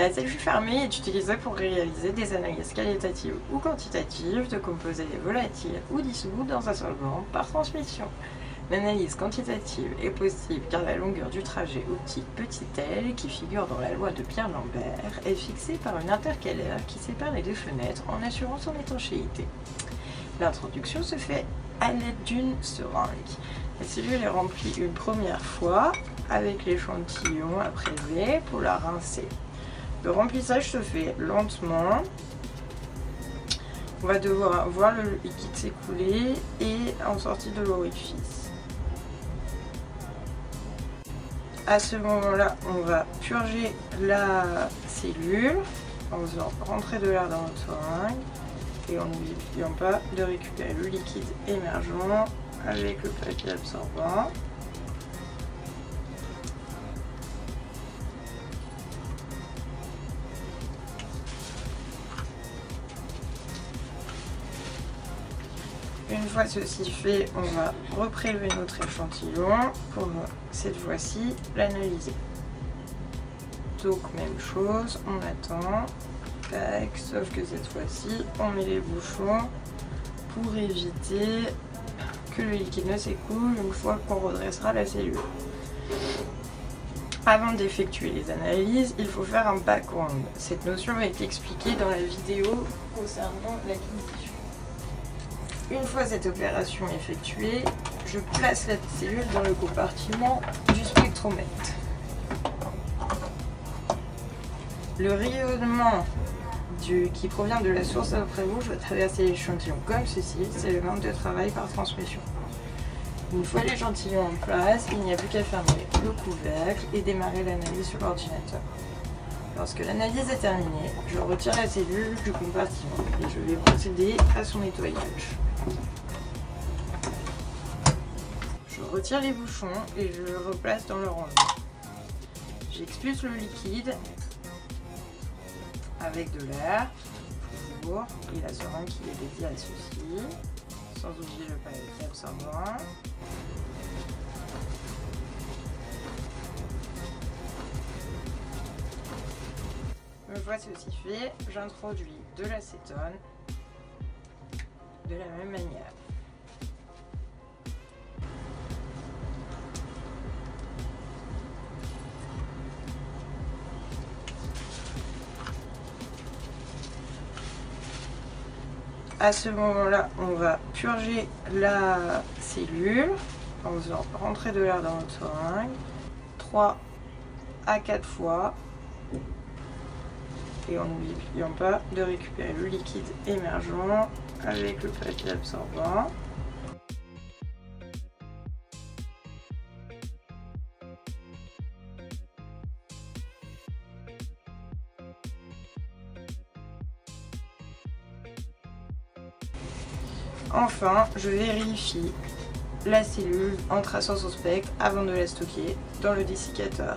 La cellule fermée est utilisée pour réaliser des analyses qualitatives ou quantitatives de composés volatiles ou dissous dans un solvant par transmission. L'analyse quantitative est possible car la longueur du trajet optique petit l, qui figure dans la loi de Pierre-Lambert, est fixée par une intercalaire qui sépare les deux fenêtres en assurant son étanchéité. L'introduction se fait à l'aide d'une seringue. La cellule est remplie une première fois avec l'échantillon à prélever pour la rincer. Le remplissage se fait lentement. On va devoir voir le liquide s'écouler et en sortie de l'orifice. À ce moment-là, on va purger la cellule en faisant rentrer de l'air dans notre seringue et en n'oubliant pas de récupérer le liquide émergent avec le papier absorbant. Une fois ceci fait, on va reprélever notre échantillon pour cette fois-ci l'analyser. Donc même chose, on attend, tac, sauf que cette fois-ci on met les bouchons pour éviter que le liquide ne s'écoule une fois qu'on redressera la cellule. Avant d'effectuer les analyses, il faut faire un background. Cette notion a été expliquée dans la vidéo concernant l'acquisition. Une fois cette opération effectuée, je place la cellule dans le compartiment du spectromètre. Le rayonnement qui provient de la source infrarouge va traverser l'échantillon comme ceci, c'est le manque de travail par transmission. Une fois l'échantillon en place, il n'y a plus qu'à fermer le couvercle et démarrer l'analyse sur l'ordinateur. Lorsque l'analyse est terminée, je retire la cellule du compartiment et je vais procéder à son nettoyage. Je retire les bouchons et je le replace dans leur rangement. J'expulse le liquide avec de l'air, toujours, et la seringue qui est dédiée à ceci, sans oublier le papier absorbant. Une fois ceci fait, j'introduis de l'acétone de la même manière. À ce moment-là, on va purger la cellule en faisant rentrer de l'air dans notre seringue 3 à 4 fois et en n'oubliant pas de récupérer le liquide émergent avec le papier absorbant. Enfin, je vérifie la cellule en traçant son spectre avant de la stocker dans le dessiccateur.